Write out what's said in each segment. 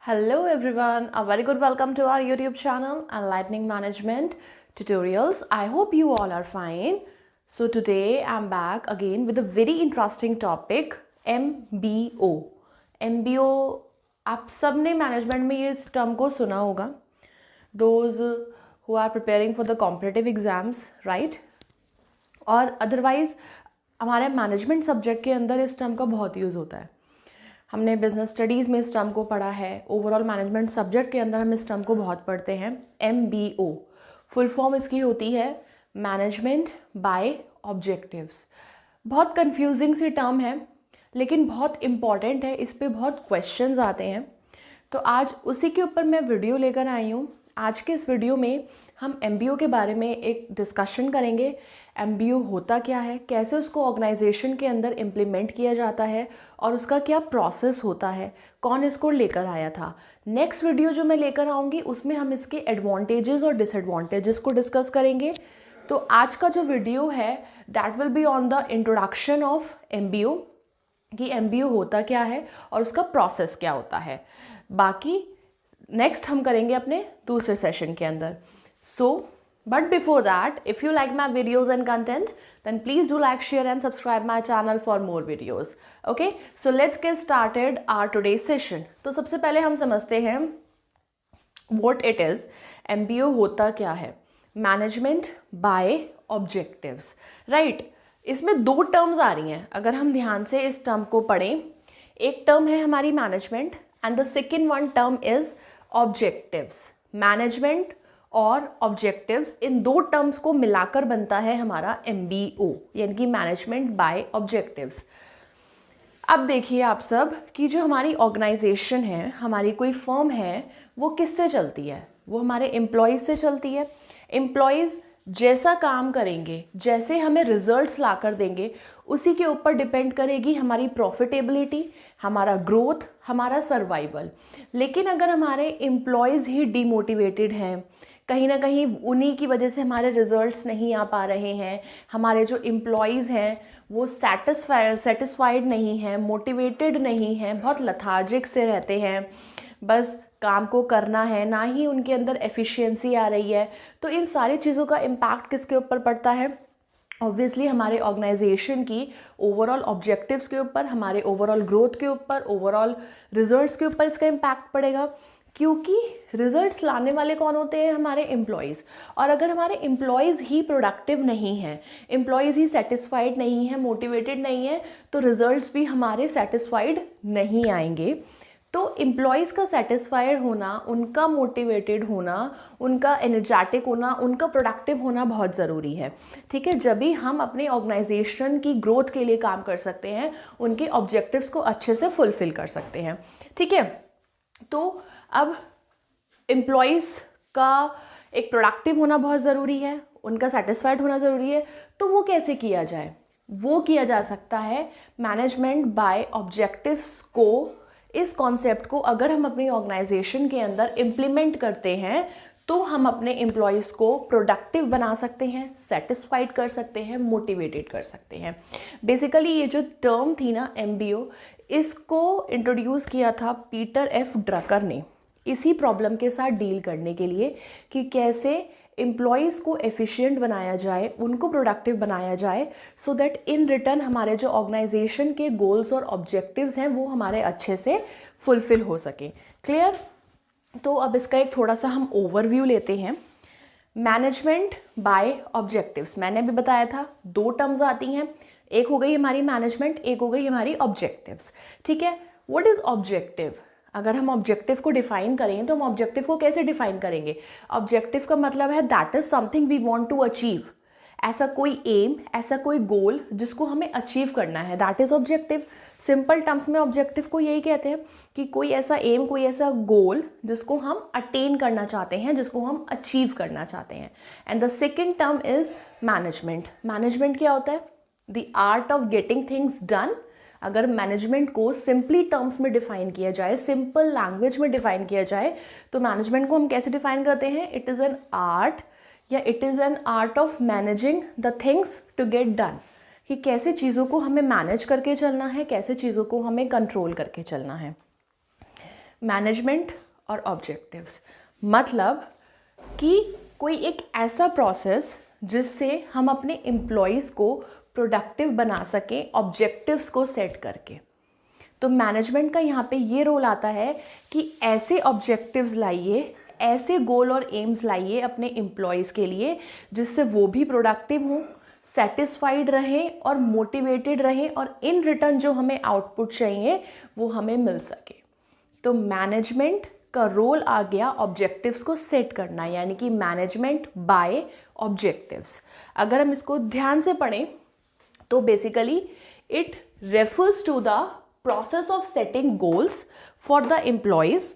Hello everyone, a very good welcome to our YouTube channel Enlightening Management Tutorials. I hope you all are fine. So today I'm back again with a very interesting topic MBO. MBO आप सब ने management में ये इस term को सुना होगा. Those who are preparing for the competitive exams, right? और अदरवाइज़ हमारे मैनेजमेंट सब्जेक्ट के अंदर इस टर्म का बहुत यूज़ होता है. हमने बिजनेस स्टडीज़ में इस टर्म को पढ़ा है. ओवरऑल मैनेजमेंट सब्जेक्ट के अंदर हम इस टर्म को बहुत पढ़ते हैं. MBO फुल फॉर्म इसकी होती है मैनेजमेंट बाय ऑब्जेक्टिव्स. बहुत कंफ्यूजिंग सी टर्म है लेकिन बहुत इम्पॉर्टेंट है. इस पे बहुत क्वेश्चंस आते हैं, तो आज उसी के ऊपर मैं वीडियो लेकर आई हूँ. आज के इस वीडियो में हम MBO के बारे में एक डिस्कशन करेंगे. MBO होता क्या है, कैसे उसको ऑर्गेनाइजेशन के अंदर इम्प्लीमेंट किया जाता है और उसका क्या प्रोसेस होता है, कौन इसको लेकर आया था. नेक्स्ट वीडियो जो मैं लेकर आऊँगी उसमें हम इसके एडवांटेजेस और डिसएडवांटेजेस को डिस्कस करेंगे. तो आज का जो वीडियो है that will be on the introduction of MBO, कि MBO होता क्या है और उसका प्रोसेस क्या होता है. बाकी नेक्स्ट हम करेंगे अपने दूसरे सेशन के अंदर. So, but before that, if you like my videos and content, then please do like, share and subscribe my channel for more videos. Okay, so let's get started our today's session. तो सबसे पहले हम समझते हैं what it is. MBO होता क्या है? Management by Objectives, right? इसमें दो टर्म्स आ रही हैं. अगर हम ध्यान से इस टर्म को पढ़ें, एक टर्म है हमारी management and the second one term is objectives. Management और ऑब्जेक्टिव्स, इन दो टर्म्स को मिलाकर बनता है हमारा MBO, यानी कि मैनेजमेंट बाय ऑब्जेक्टिव्स. अब देखिए आप सब कि जो हमारी ऑर्गेनाइजेशन है, हमारी कोई फर्म है, वो किससे चलती है? वो हमारे एम्प्लॉयज़ से चलती है. एम्प्लॉयज़ जैसा काम करेंगे, जैसे हमें रिजल्ट्स ला कर देंगे, उसी के ऊपर डिपेंड करेगी हमारी प्रॉफिटेबिलिटी, हमारा ग्रोथ, हमारा सर्वाइवल. लेकिन अगर हमारे एम्प्लॉयज़ ही डीमोटिवेटेड हैं, कहीं ना कहीं उन्हीं की वजह से हमारे रिजल्ट्स नहीं आ पा रहे हैं, हमारे जो एम्प्लॉयज़ हैं वो सेटिस्फाइड नहीं हैं, मोटिवेटेड नहीं हैं, बहुत लथार्जिक से रहते हैं, बस काम को करना है, ना ही उनके अंदर एफिशिएंसी आ रही है, तो इन सारी चीज़ों का इम्पैक्ट किसके ऊपर पड़ता है? ऑब्वियसली हमारे ऑर्गेनाइजेशन की ओवरऑल ऑब्जेक्टिव्स के ऊपर, हमारे ओवरऑल ग्रोथ के ऊपर, ओवरऑल रिजल्ट्स के ऊपर इसका इम्पैक्ट पड़ेगा. क्योंकि रिजल्ट्स लाने वाले कौन होते हैं? हमारे एम्प्लॉयज़. और अगर हमारे एम्प्लॉयज़ ही प्रोडक्टिव नहीं हैं, एम्प्लॉयज़ ही सेटिस्फाइड नहीं हैं, मोटिवेटेड नहीं हैं, तो रिजल्ट्स भी हमारे सेटिस्फाइड नहीं आएंगे. तो एम्प्लॉयज़ का सेटिस्फाइड होना, उनका मोटिवेटेड होना, उनका एनर्जेटिक होना, उनका प्रोडक्टिव होना बहुत ज़रूरी है. ठीक है, जब भी हम अपने ऑर्गेनाइजेशन की ग्रोथ के लिए काम कर सकते हैं, उनके ऑब्जेक्टिव्स को अच्छे से फुलफिल कर सकते हैं. ठीक है, तो अब एम्प्लॉयज़ का एक प्रोडक्टिव होना बहुत ज़रूरी है, उनका सेटिस्फाइड होना ज़रूरी है. तो वो कैसे किया जाए? वो किया जा सकता है मैनेजमेंट बाय ऑब्जेक्टिव्स को. इस कॉन्सेप्ट को अगर हम अपनी ऑर्गेनाइजेशन के अंदर इम्प्लीमेंट करते हैं तो हम अपने एम्प्लॉयज़ को प्रोडक्टिव बना सकते हैं, सेटिस्फाइड कर सकते हैं, मोटिवेटेड कर सकते हैं. बेसिकली ये जो टर्म थी ना MBO, इसको इंट्रोड्यूस किया था पीटर F. ड्रकर ने इसी प्रॉब्लम के साथ डील करने के लिए कि कैसे एम्प्लॉयज़ को एफिशिएंट बनाया जाए, उनको प्रोडक्टिव बनाया जाए, सो दैट इन रिटर्न हमारे जो ऑर्गेनाइजेशन के गोल्स और ऑब्जेक्टिव्स हैं वो हमारे अच्छे से फुलफिल हो सके. क्लियर? तो अब इसका एक थोड़ा सा हम ओवरव्यू लेते हैं. मैनेजमेंट बाय ऑब्जेक्टिव्स, मैंने भी बताया था दो टर्म्स आती हैं. एक हो गई हमारी मैनेजमेंट, एक हो गई हमारी ऑब्जेक्टिव्स. ठीक है, व्हाट इज़ ऑब्जेक्टिव? अगर हम ऑब्जेक्टिव को डिफाइन करें तो हम ऑब्जेक्टिव को कैसे डिफाइन करेंगे? ऑब्जेक्टिव का मतलब है that is something we want to achieve. ऐसा कोई एम, ऐसा कोई गोल जिसको हमें अचीव करना है, that is objective. Simple terms में ऑब्जेक्टिव को यही कहते हैं कि कोई ऐसा एम, कोई ऐसा गोल जिसको हम अटेन करना चाहते हैं, जिसको हम अचीव करना चाहते हैं. And the second term is management. Management क्या होता है? The art of getting things done. अगर मैनेजमेंट को सिंपली टर्म्स में डिफाइन किया जाए, सिंपल लैंग्वेज में डिफाइन किया जाए, तो मैनेजमेंट को हम कैसे डिफाइन करते हैं? इट इज़ एन आर्ट, या it is an art of managing the things to get done. कि कैसे चीज़ों को हमें मैनेज करके चलना है, कैसे चीज़ों को हमें कंट्रोल करके चलना है. मैनेजमेंट और ऑब्जेक्टिव्स, मतलब कि कोई एक ऐसा प्रोसेस जिससे हम अपने एम्प्लॉयज़ को प्रोडक्टिव बना सकें ऑब्जेक्टिव्स को सेट करके। तो मैनेजमेंट का यहाँ पे ये रोल आता है कि ऐसे ऑब्जेक्टिव्स लाइए, ऐसे गोल और एम्स लाइए अपने एम्प्लॉयज़ के लिए जिससे वो भी प्रोडक्टिव हों, सेटिस्फाइड रहें और मोटिवेटेड रहें, और इन रिटर्न जो हमें आउटपुट चाहिए वो हमें मिल सके। तो मैनेजमेंट का रोल आ गया ऑब्जेक्टिव्स को सेट करना, यानी कि मैनेजमेंट बाय ऑब्जेक्टिव्स। अगर हम इसको ध्यान से पढ़ें तो basically it refers to the process of setting goals for the employees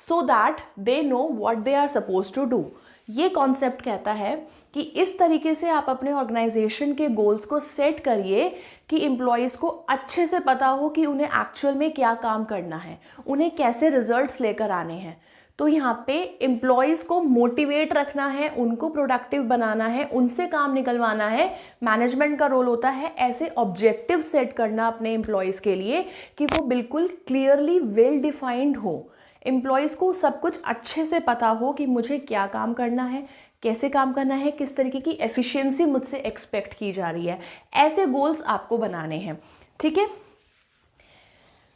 so that they know what they are supposed to do। ये कॉन्सेप्ट कहता है कि इस तरीके से आप अपने ऑर्गेनाइजेशन के गोल्स को सेट करिए कि एम्प्लॉयज़ को अच्छे से पता हो कि उन्हें एक्चुअल में क्या काम करना है, उन्हें कैसे रिजल्ट्स लेकर आने हैं। तो यहाँ पे एम्प्लॉयज़ को मोटिवेट रखना है, उनको प्रोडक्टिव बनाना है, उनसे काम निकलवाना है। मैनेजमेंट का रोल होता है ऐसे ऑब्जेक्टिव सेट करना अपने एम्प्लॉयज़ के लिए कि वो बिल्कुल क्लियरली वेल डिफाइंड हो, एम्प्लॉयज़ को सब कुछ अच्छे से पता हो कि मुझे क्या काम करना है, कैसे काम करना है, किस तरीके की एफिशिएंसी मुझसे एक्सपेक्ट की जा रही है। ऐसे गोल्स आपको बनाने हैं, ठीक है।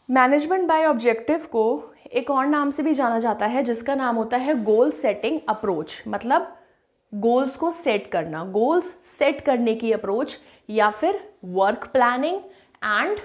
मैनेजमेंट बाय ऑब्जेक्टिव को एक और नाम से भी जाना जाता है जिसका नाम होता है गोल सेटिंग अप्रोच, मतलब गोल्स को सेट करना, गोल्स सेट करने की अप्रोच, या फिर work planning and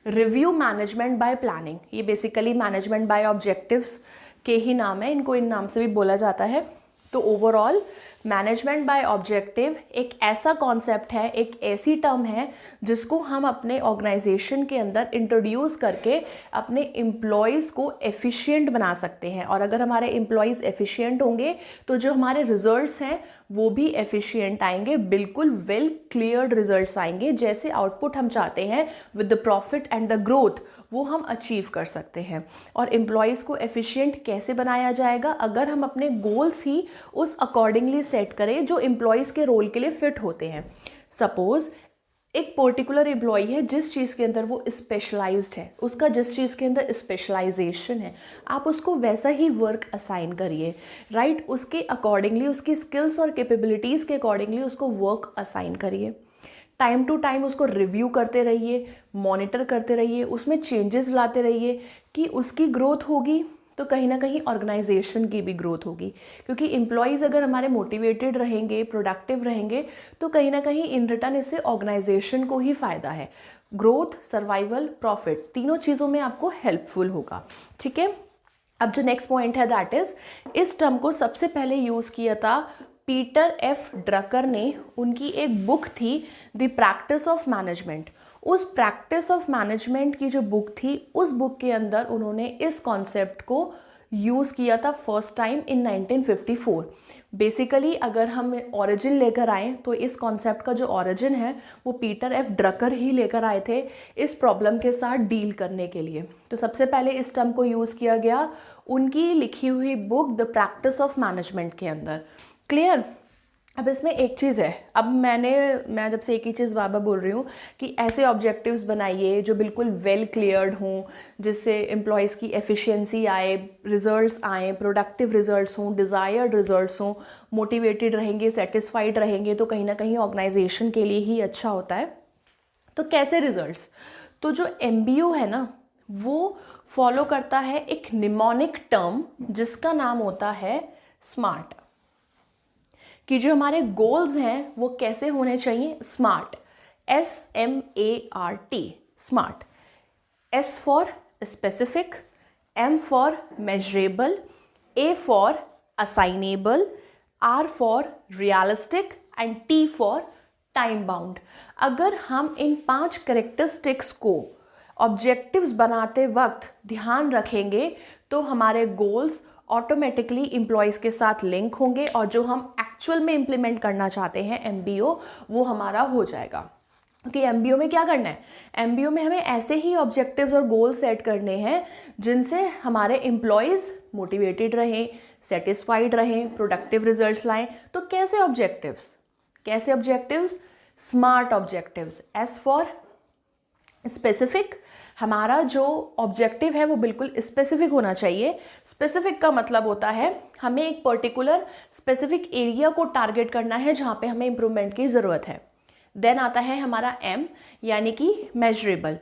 review management by planning. ये बेसिकली मैनेजमेंट बाय ऑब्जेक्टिव्स के ही नाम है, इनको इन नाम से भी बोला जाता है। तो ओवरऑल मैनेजमेंट बाय ऑब्जेक्टिव एक ऐसा कॉन्सेप्ट है, एक ऐसी टर्म है जिसको हम अपने ऑर्गेनाइजेशन के अंदर इंट्रोड्यूस करके अपने एम्प्लॉयज़ को एफिशिएंट बना सकते हैं। और अगर हमारे एम्प्लॉयज़ एफिशिएंट होंगे तो जो हमारे रिजल्ट्स हैं वो भी एफिशिएंट आएंगे, बिल्कुल वेल क्लियर्ड रिजल्ट्स आएंगे। जैसे आउटपुट हम चाहते हैं with the profit and the growth, वो हम अचीव कर सकते हैं। और एम्प्लॉयज़ को एफिशिएंट कैसे बनाया जाएगा? अगर हम अपने गोल्स ही उस अकॉर्डिंगली सेट करें जो एम्प्लॉयज़ के रोल के लिए फिट होते हैं। सपोज एक पर्टिकुलर एम्प्लॉय है, जिस चीज़ के अंदर वो स्पेशलाइज्ड है, उसका जिस चीज़ के अंदर स्पेशलाइजेशन है, आप उसको वैसा ही वर्क असाइन करिए, राइट। उसके अकॉर्डिंगली, उसकी स्किल्स और कैपेबिलिटीज़ के अकॉर्डिंगली उसको वर्क असाइन करिए। टाइम टू टाइम उसको रिव्यू करते रहिए, मॉनिटर करते रहिए, उसमें चेंजेस लाते रहिए कि उसकी ग्रोथ होगी तो कहीं ना कहीं ऑर्गेनाइजेशन की भी ग्रोथ होगी। क्योंकि एम्प्लॉयज़ अगर हमारे मोटिवेटेड रहेंगे, प्रोडक्टिव रहेंगे, तो कहीं ना कहीं इन रिटर्न इससे ऑर्गेनाइजेशन को ही फ़ायदा है। ग्रोथ, सर्वाइवल, प्रॉफिट, तीनों चीज़ों में आपको हेल्पफुल होगा, ठीक है। अब जो नेक्स्ट पॉइंट है दैट इज़, इस टर्म को सबसे पहले यूज़ किया था पीटर एफ ड्रकर ने। उनकी एक बुक थी द प्रैक्टिस ऑफ मैनेजमेंट। उस प्रैक्टिस ऑफ मैनेजमेंट की जो बुक थी, उस बुक के अंदर उन्होंने इस कॉन्सेप्ट को यूज़ किया था फर्स्ट टाइम इन 1954। बेसिकली अगर हम ओरिजिन लेकर आए तो इस कॉन्सेप्ट का जो ओरिजिन है वो पीटर एफ ड्रकर ही लेकर आए थे इस प्रॉब्लम के साथ डील करने के लिए। तो सबसे पहले इस टर्म को यूज़ किया गया उनकी लिखी हुई book the practice of management के अंदर। क्लियर? अब इसमें एक चीज़ है, अब मैं जब से एक ही चीज़ बार बार बोल रही हूँ कि ऐसे ऑब्जेक्टिव्स बनाइए जो बिल्कुल वेल क्लियर्ड हों, जिससे एम्प्लॉयज़ की एफिशिएंसी आए, रिजल्ट्स आए, प्रोडक्टिव रिजल्ट्स हों, डिज़ायर्ड रिजल्ट्स हों, मोटिवेटेड रहेंगे, सेटिस्फाइड रहेंगे, तो कहीं ना कहीं ऑर्गेनाइजेशन के लिए ही अच्छा होता है। तो कैसे रिजल्ट्स? तो जो MBO है ना, वो फॉलो करता है एक निमोनिक टर्म जिसका नाम होता है स्मार्ट, कि जो हमारे गोल्स हैं वो कैसे होने चाहिए। Smart, SMART, smart. S for specific, M for measurable, A for assignable, R for realistic and T for time bound. अगर हम इन 5 कैरेक्टरिस्टिक्स को ऑब्जेक्टिव्स बनाते वक्त ध्यान रखेंगे तो हमारे गोल्स ऑटोमेटिकली एम्प्लॉयज़ के साथ लिंक होंगे और जो हम एक्चुअल में इम्प्लीमेंट करना चाहते हैं MBO, वो हमारा हो जाएगा। क्योंकि MBO में क्या करना है? MBO में हमें ऐसे ही ऑब्जेक्टिव्स और गोल सेट करने हैं जिनसे हमारे एम्प्लॉयज़ मोटिवेटेड रहें, सेटिस्फाइड रहें, प्रोडक्टिव रिजल्ट्स लाएं। तो कैसे objectives? Smart objectives. S for specific, हमारा जो ऑब्जेक्टिव है वो बिल्कुल स्पेसिफिक होना चाहिए। स्पेसिफिक का मतलब होता है हमें एक पर्टिकुलर स्पेसिफिक एरिया को टारगेट करना है जहाँ पे हमें इम्प्रूवमेंट की ज़रूरत है। देन आता है हमारा M, यानी कि मेजरेबल।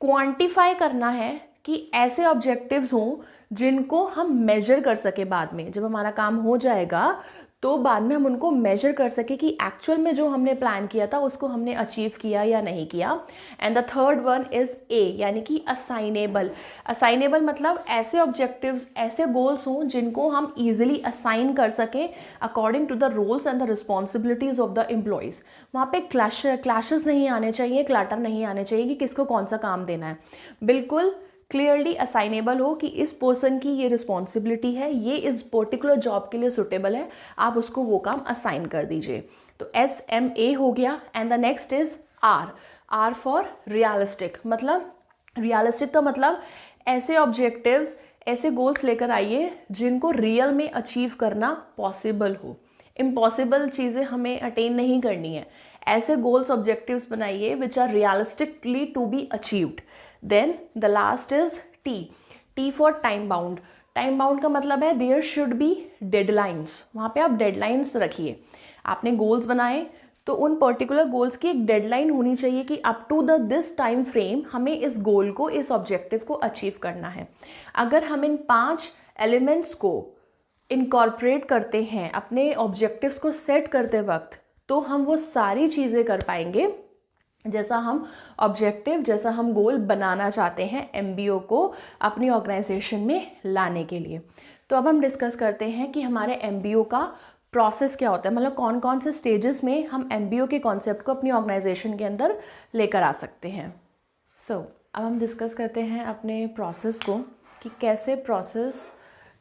क्वांटिफाई करना है कि ऐसे ऑब्जेक्टिव्स हों जिनको हम मेजर कर सके, बाद में जब हमारा काम हो जाएगा तो बाद में हम उनको मेजर कर सके कि एक्चुअल में जो हमने प्लान किया था उसको हमने अचीव किया या नहीं किया। And the third one is A, यानी कि असाइनेबल। असाइनेबल मतलब ऐसे ऑब्जेक्टिव्स, ऐसे गोल्स हों जिनको हम ईजिली असाइन कर सकें according to the roles and the responsibilities of the employees. वहाँ पे क्लैशेस नहीं आने चाहिए, क्लटर नहीं आने चाहिए कि किसको कौन सा काम देना है। बिल्कुल क्लियरली असाइनेबल हो कि इस पर्सन की ये रिस्पॉन्सिबिलिटी है, ये इस पर्टिकुलर जॉब के लिए सुटेबल है, आप उसको वो काम असाइन कर दीजिए। तो SMA हो गया। And the next is R for realistic. मतलब रियलिस्टिक का मतलब ऐसे ऑब्जेक्टिव्स, ऐसे गोल्स लेकर आइए जिनको रियल में अचीव करना पॉसिबल हो। इम्पॉसिबल चीज़ें हमें अटेन नहीं करनी है। ऐसे गोल्स ऑब्जेक्टिव्स बनाइए which are realistically to be achieved. Then the last is T for time bound. Time bound का मतलब है देयर शुड बी डेडलाइंस। वहाँ पे आप डेडलाइंस रखिए। आपने गोल्स बनाए तो उन पर्टिकुलर गोल्स की एक डेडलाइन होनी चाहिए कि up to the this time frame हमें इस गोल को, इस ऑब्जेक्टिव को अचीव करना है। अगर हम इन 5 एलिमेंट्स को इनकॉर्पोरेट करते हैं अपने ऑब्जेक्टिव्स को सेट करते वक्त, तो हम वो सारी चीज़ें कर पाएंगे जैसा हम ऑब्जेक्टिव, जैसा हम गोल बनाना चाहते हैं MBO को अपनी ऑर्गेनाइजेशन में लाने के लिए। तो अब हम डिस्कस करते हैं कि हमारे MBO का प्रोसेस क्या होता है, मतलब कौन कौन से स्टेजेस में हम MBO के कॉन्सेप्ट को अपनी ऑर्गेनाइजेशन के अंदर लेकर आ सकते हैं। अब हम डिस्कस करते हैं अपने प्रोसेस को कि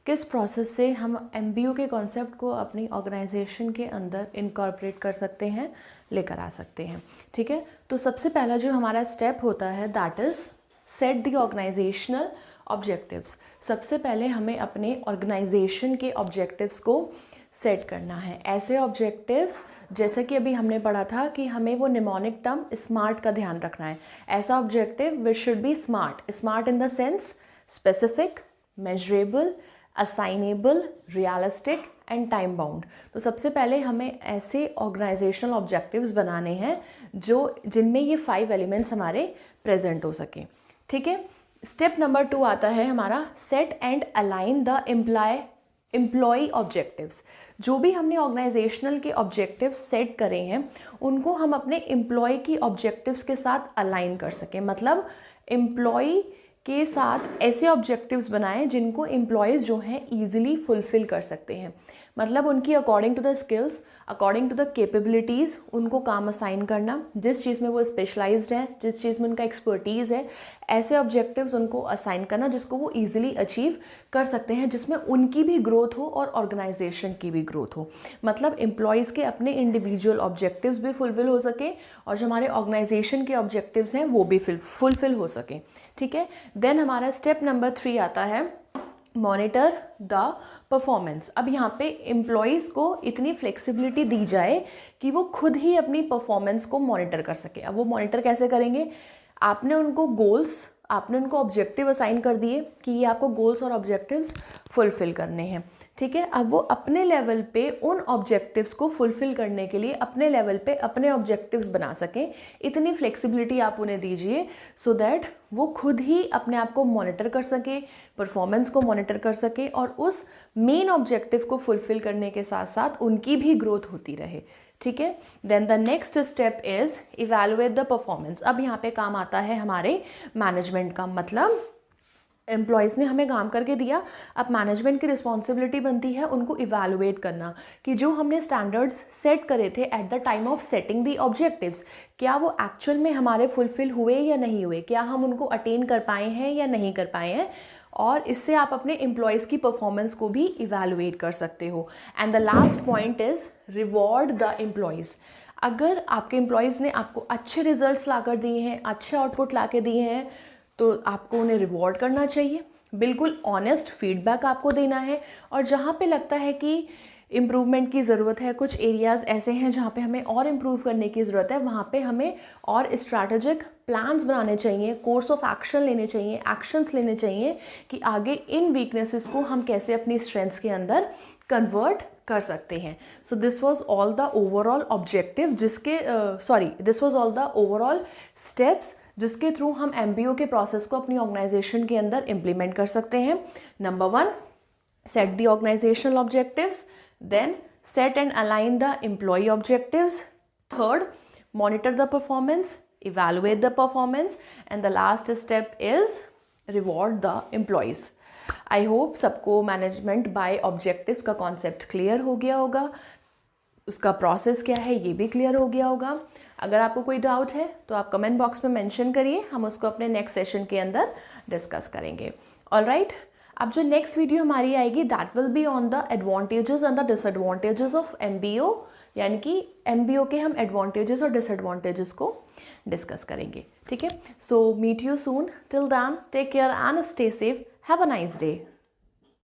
किस प्रोसेस से हम MBO के कॉन्सेप्ट को अपनी ऑर्गेनाइजेशन के अंदर इनकॉर्पोरेट कर सकते हैं, लेकर आ सकते हैं। ठीक है, तो सबसे पहला जो हमारा स्टेप होता है that is set the organizational objectives. सबसे पहले हमें अपने ऑर्गेनाइजेशन के ऑब्जेक्टिव्स को सेट करना है। ऐसे ऑब्जेक्टिव्स जैसे कि अभी हमने पढ़ा था कि हमें वो निमोनिक टर्म स्मार्ट का ध्यान रखना है। ऐसा objective which should be smart in the sense specific, measurable, assignable, realistic and time bound. तो सबसे पहले हमें ऐसे ऑर्गेनाइजेशनल ऑब्जेक्टिव्स बनाने हैं जिनमें ये 5 एलिमेंट्स हमारे प्रेजेंट हो सके। ठीक है, स्टेप नंबर 2 आता है हमारा set and align the employee objectives. जो भी हमने ऑर्गेनाइजेशनल के ऑब्जेक्टिव्स सेट करे हैं उनको हम अपने एम्प्लॉय की ऑब्जेक्टिव्स के साथ अलाइन कर सकें। मतलब एम्प्लॉय के साथ ऐसे ऑब्जेक्टिव्स बनाएं जिनको एम्प्लॉयज़ जो हैं ईजिली फुलफ़िल कर सकते हैं। मतलब उनकी according to the skills, according to the capabilities उनको काम असाइन करना, जिस चीज़ में वो स्पेशलाइज्ड है, जिस चीज़ में उनका एक्सपर्टीज़ है, ऐसे ऑब्जेक्टिव्स उनको असाइन करना जिसको वो ईजिली अचीव कर सकते हैं, जिसमें उनकी भी ग्रोथ हो और ऑर्गेनाइजेशन की भी ग्रोथ हो। मतलब एम्प्लॉयज़ के अपने इंडिविजुअल ऑब्जेक्टिव्स भी फुलफ़िल हो सके और जो हमारे ऑर्गेनाइजेशन के ऑब्जेक्टिव्स हैं वो भी फुलफ़िल हो सके। ठीक है, देन हमारा स्टेप नंबर 3 आता है मॉनिटर द परफॉर्मेंस। अब यहाँ पे एम्प्लॉयज़ को इतनी फ्लेक्सिबिलिटी दी जाए कि वो खुद ही अपनी परफॉर्मेंस को मॉनिटर कर सके। अब वो मॉनिटर कैसे करेंगे? आपने उनको ऑब्जेक्टिव असाइन कर दिए कि ये आपको गोल्स और ऑब्जेक्टिव्स फुलफ़िल करने हैं। ठीक है, अब वो अपने लेवल पे उन ऑब्जेक्टिव्स को फुलफ़िल करने के लिए अपने लेवल पे अपने ऑब्जेक्टिव्स बना सकें। इतनी फ्लेक्सिबिलिटी आप उन्हें दीजिए सो दैट वो खुद ही अपने आप को मॉनिटर कर सके, परफॉर्मेंस को मॉनिटर कर सके और उस मेन ऑब्जेक्टिव को फुलफ़िल करने के साथ साथ उनकी भी ग्रोथ होती रहे। ठीक है, then the next step is evaluate the performance. अब यहाँ पे काम आता है हमारे मैनेजमेंट का। मतलब एम्प्लॉयज़ ने हमें काम करके दिया, अब मैनेजमेंट की रिस्पॉन्सिबिलिटी बनती है उनको इवैल्यूएट करना कि जो हमने स्टैंडर्ड्स सेट करे थे at the time of setting the objectives, क्या वो एक्चुअल में हमारे फुलफ़िल हुए या नहीं हुए, क्या हम उनको अटेन कर पाए हैं या नहीं कर पाए हैं। और इससे आप अपने एम्प्लॉयज़ की परफॉर्मेंस को भी इवैल्यूएट कर सकते हो। And the last point is reward the employees. अगर आपके एम्प्लॉयज़ ने आपको अच्छे रिजल्ट्स ला कर दिए हैं, अच्छे आउटपुट ला के दिए हैं, तो आपको उन्हें रिवॉर्ड करना चाहिए। बिल्कुल ऑनेस्ट फीडबैक आपको देना है और जहाँ पे लगता है कि इम्प्रूवमेंट की ज़रूरत है, कुछ एरियाज़ ऐसे हैं जहाँ पे हमें और इम्प्रूव करने की ज़रूरत है, वहाँ पे हमें और स्ट्रैटेजिक प्लान्स बनाने चाहिए, कोर्स ऑफ एक्शन लेने चाहिए, एक्शंस लेने चाहिए कि आगे इन वीकनेसेस को हम कैसे अपनी स्ट्रेंथ्स के अंदर कन्वर्ट कर सकते हैं. So this was all the overall objective this was all the overall steps जिसके थ्रू हम MBO के प्रोसेस को अपनी ऑर्गेनाइजेशन के अंदर इम्प्लीमेंट कर सकते हैं. Number 1, set the organizational objectives. Then set and align the employee objectives. Third, monitor the performance, evaluate the performance, and the last step is reward the employees. I hope सबको management by objectives का concept clear हो गया होगा, उसका process क्या है ये भी क्लियर हो गया होगा. अगर आपको कोई डाउट है तो आप कमेंट बॉक्स में मेंशन करिए, हम उसको अपने नेक्स्ट सेशन के अंदर डिस्कस करेंगे. ऑलराइट, अब जो नेक्स्ट वीडियो हमारी आएगी that will be on the advantages and the disadvantages of MBO, यानी कि MBO के हम एडवांटेजेस और डिसएडवांटेजेस को डिस्कस करेंगे. ठीक है, so meet you soon. Till then take care and stay safe. Have a nice day.